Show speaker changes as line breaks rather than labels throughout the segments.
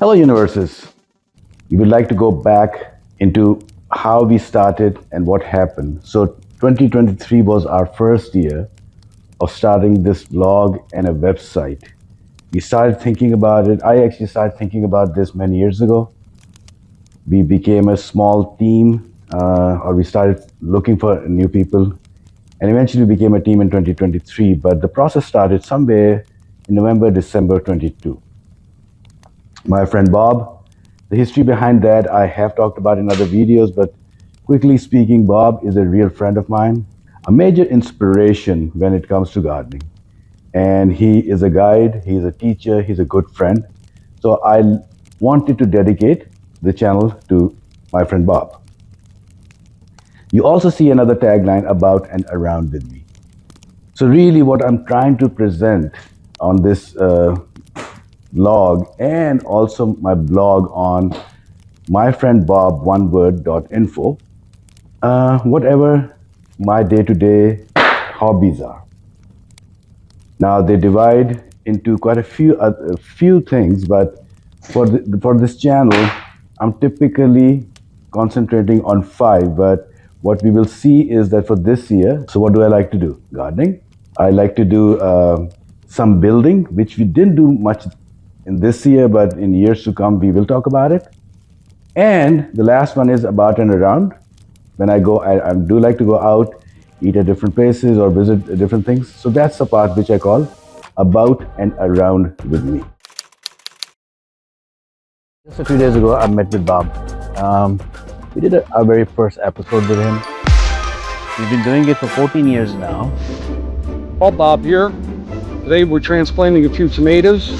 Hello, universes. We would like to go back into how we started and what happened. So 2023 was our first year of starting this blog and a website. We started thinking about it. I actually started thinking about this many years ago. We became a small team, or we started looking for new people, and eventually became a team in 2023. But the process started somewhere in November, December 22. My friend Bob, the history behind that I have talked about in other videos, but quickly speaking, Bob is a real friend of mine, a major inspiration when it comes to gardening. And he is a guide, he's a teacher, he's a good friend. So I wanted to dedicate the channel to my friend Bob. You also see another tagline, about and around with me. So really what I'm trying to present on this blog and also my blog on myfriendbob1word.info, whatever my day-to-day hobbies are. Now they divide into quite a few things, but for this channel, I'm typically concentrating on 5, but what we will see is that for this year, so what do I like to do? Gardening. I like to do some building, which we didn't do much in this year, but in years to come, we will talk about it. And the last one is about and around. When I go, I do like to go out, eat at different places or visit different things. So that's the part which I call about and around with me. Just a few days ago, I met with Bob. We did our very first episode with him. We've been doing it for 14 years now.
Bob here. Today we're transplanting a few tomatoes.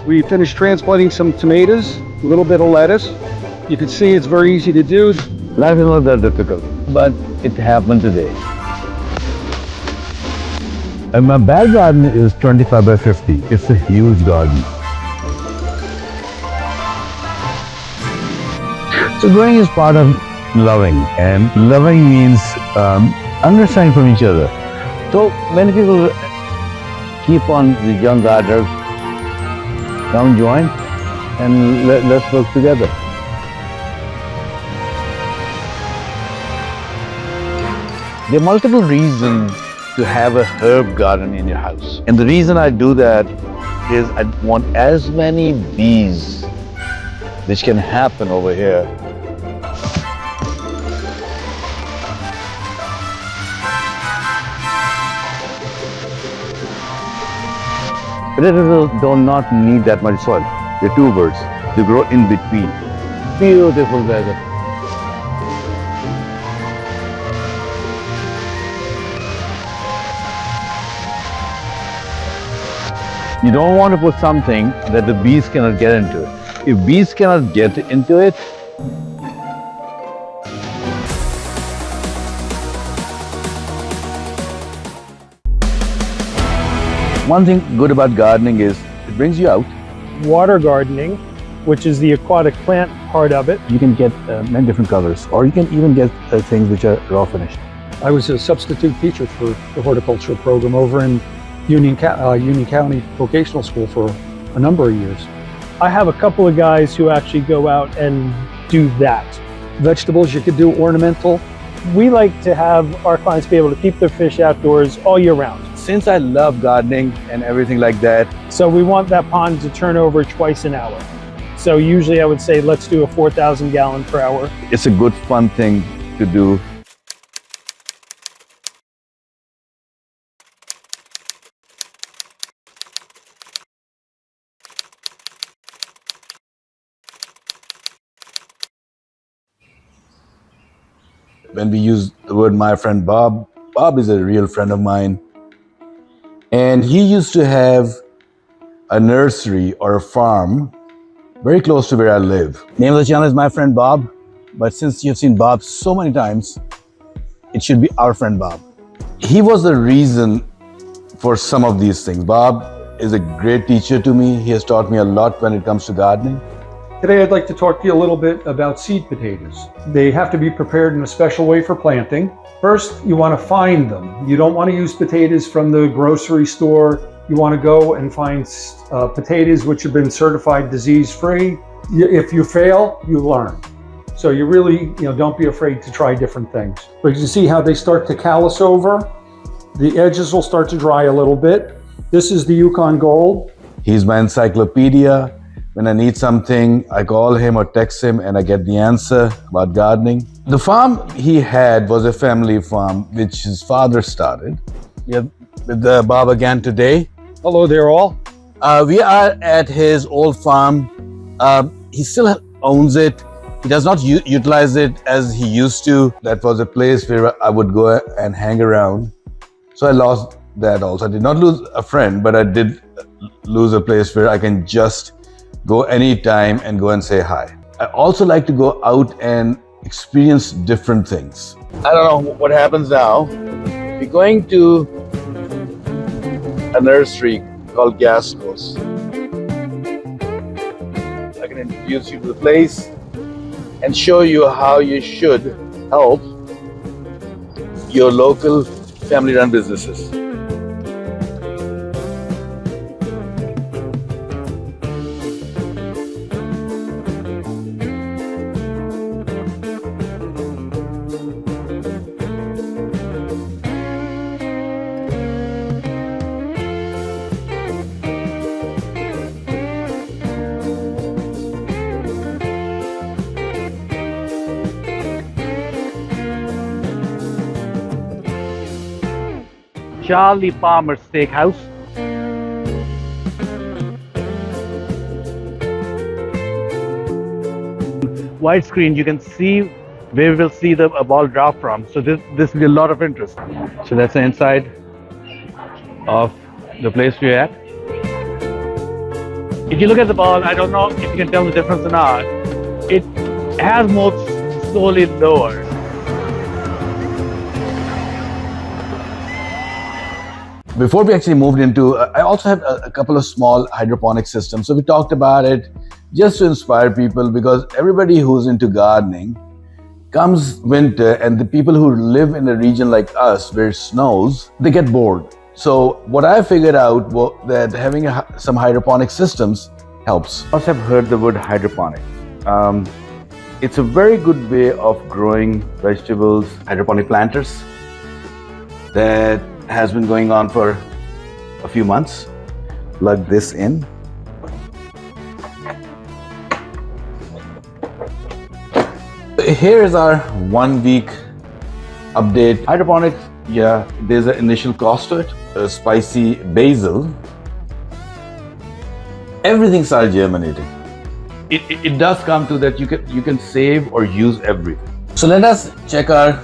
We finished transplanting some tomatoes, a little bit of lettuce. You can see it's very easy to do.
Life is not that difficult, but it happened today. And my back garden is 25 by 50. It's a huge garden. So growing is part of loving, and loving means understanding from each other. So many people keep on the young gardeners, come join and let's work together. There are multiple reasons to have a herb garden in your house. And the reason I do that is I want as many bees, which can happen over here. Potatoes do not need that much soil. They're tubers. They grow in between. Beautiful weather. You don't want to put something that the bees cannot get into it. If bees cannot get into it, one thing good about gardening is it brings you out.
Water gardening, which is the aquatic plant part of it.
You can get many different colors, or you can even get things which are raw finished.
I was a substitute teacher for the horticulture program over in Union County Vocational School for a number of years.
I have a couple of guys who actually go out and do that.
Vegetables, you could do ornamental.
We like to have our clients be able to keep their fish outdoors all year round.
Since I love gardening and everything like that,
So we want that pond to turn over twice an hour. So usually I would say let's do a 4,000 gallon per hour.
it's a good fun thing to do. When we use the word my friend Bob, Bob is a real friend of mine. And he used to have a nursery or a farm very close to where I live. Name of the channel is My Friend Bob, but since you've seen Bob so many times, it should be Our Friend Bob. He was the reason for some of these things. Bob is a great teacher to me. He has taught me a lot when it comes to gardening.
Today I'd like to talk to you a little bit about seed potatoes. They have to be prepared in a special way for planting. First, you want to find them. You don't want to use potatoes from the grocery store You want to go and find potatoes which have been certified disease-free. If you fail, you learn. So you really, don't be afraid to try different things. But you see how they start to callus over? The edges will start to dry a little bit. This is the Yukon Gold.
He's my encyclopedia. When I need something, I call him or text him and I get the answer about gardening. The farm he had was a family farm, which his father started. We are with Bob again today.
Hello there all.
We are at his old farm. He still owns it. He does not utilize it as he used to. That was a place where I would go and hang around. So I lost that also. I did not lose a friend, but I did lose a place where I can just go anytime and go and say hi. I also like to go out and experience different things. I don't know what happens now. We're going to a nursery called Gasco's. I can introduce you to the place and show you how you should help your local family-run businesses.
Charlie Palmer's Steakhouse. Widescreen, you can see where we will see the ball drop from. So this will be a lot of interest. So that's the inside of the place we're at. If you look at the ball, I don't know if you can tell the difference or not. It has more solid doers.
Before we actually moved into, I also have a couple of small hydroponic systems. So we talked about it just to inspire people, because everybody who's into gardening comes winter, and the people who live in a region like us where it snows, they get bored. So what I figured out was that having some hydroponic systems helps. I also have heard the word hydroponic. It's a very good way of growing vegetables, hydroponic planters, that has been going on for a few months. Plug this in. Here is our 1 week update. Hydroponics, yeah, there's an initial cost to it. Spicy basil. Everything started germinating. It does come to that you can save or use everything. So let us check our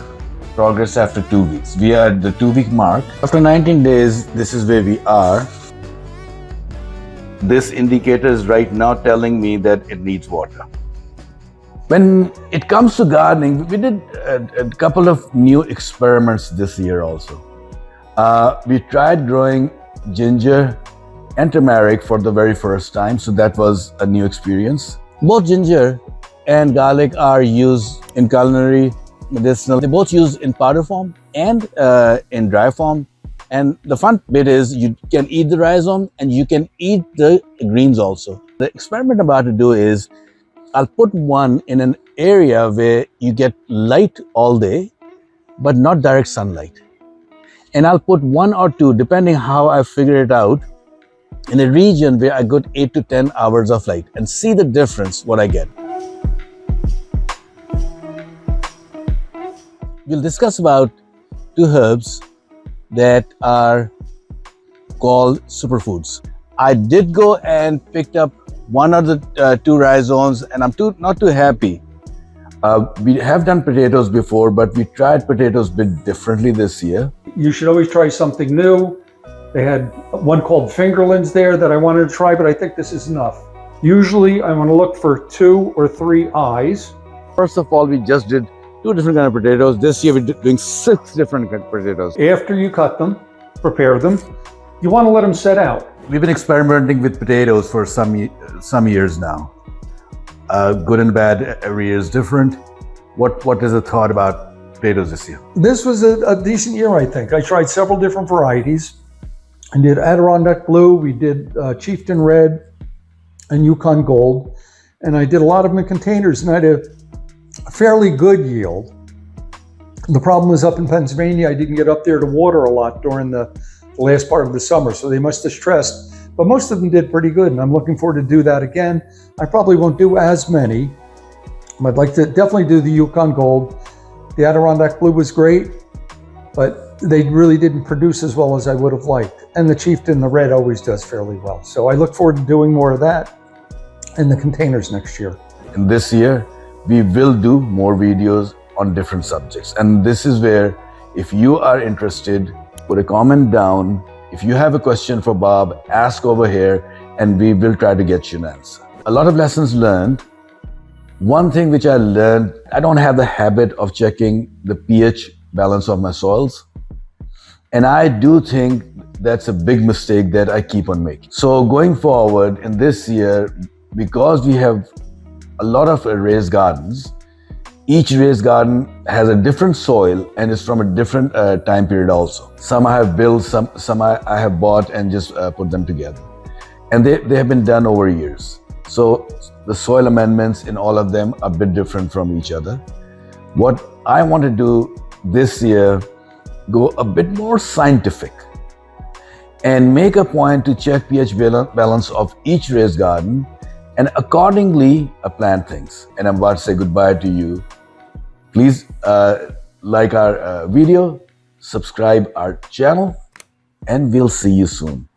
progress after 2 weeks. We are at the 2-week mark. After 19 days, this is where we are. This indicator is right now telling me that it needs water. When it comes to gardening, we did a couple of new experiments this year also. We tried growing ginger and turmeric for the very first time, so that was a new experience. Both ginger and garlic are used in culinary, medicinal. They both used in powder form and in dry form. And the fun bit is you can eat the rhizome and you can eat the greens also. The experiment I'm about to do is I'll put one in an area where you get light all day, but not direct sunlight. And I'll put 1 or 2, depending how I figure it out, in a region where I get 8 to 10 hours of light and see the difference, what I get. We'll discuss about 2 herbs that are called superfoods. I did go and picked up 1 of the 2 rhizomes, and I'm not too happy. We have done potatoes before, but we tried potatoes a bit differently this year.
You should always try something new. They had one called fingerlings there that I wanted to try, but I think this is enough. Usually I want to look for 2 or 3 eyes.
First of all, we just did 2 different kinds of potatoes. This year we're doing 6 different kinds of potatoes.
After you cut them, prepare them, you want to let them set out.
We've been experimenting with potatoes for some years now. Good and bad, every year is different. What is the thought about potatoes this year?
This was a decent year, I think. I tried several different varieties. I did Adirondack Blue, we did Chieftain Red, and Yukon Gold. And I did a lot of them in containers, and I had a fairly good yield. The problem was up in Pennsylvania, I didn't get up there to water a lot during the last part of the summer, so they must have stressed. But most of them did pretty good, and I'm looking forward to do that again. I probably won't do as many. I'd like to definitely do the Yukon Gold. The Adirondack Blue was great, but they really didn't produce as well as I would have liked. And the Chieftain, the Red, always does fairly well. So I look forward to doing more of that in the containers next year.
And this year, we will do more videos on different subjects. And this is where, if you are interested, put a comment down. If you have a question for Bob, ask over here, and we will try to get you an answer. A lot of lessons learned. One thing which I learned, I don't have the habit of checking the pH balance of my soils. And I do think that's a big mistake that I keep on making. So going forward in this year, because we have a lot of raised gardens, each raised garden has a different soil and is from a different time period also. Some I have built, some I have bought and just put them together. And they have been done over years. So the soil amendments in all of them are a bit different from each other. What I want to do this year, go a bit more scientific and make a point to check pH balance of each raised garden and accordingly plant things. And I'm about to say goodbye to you. Please like our video, subscribe our channel, and we'll see you soon.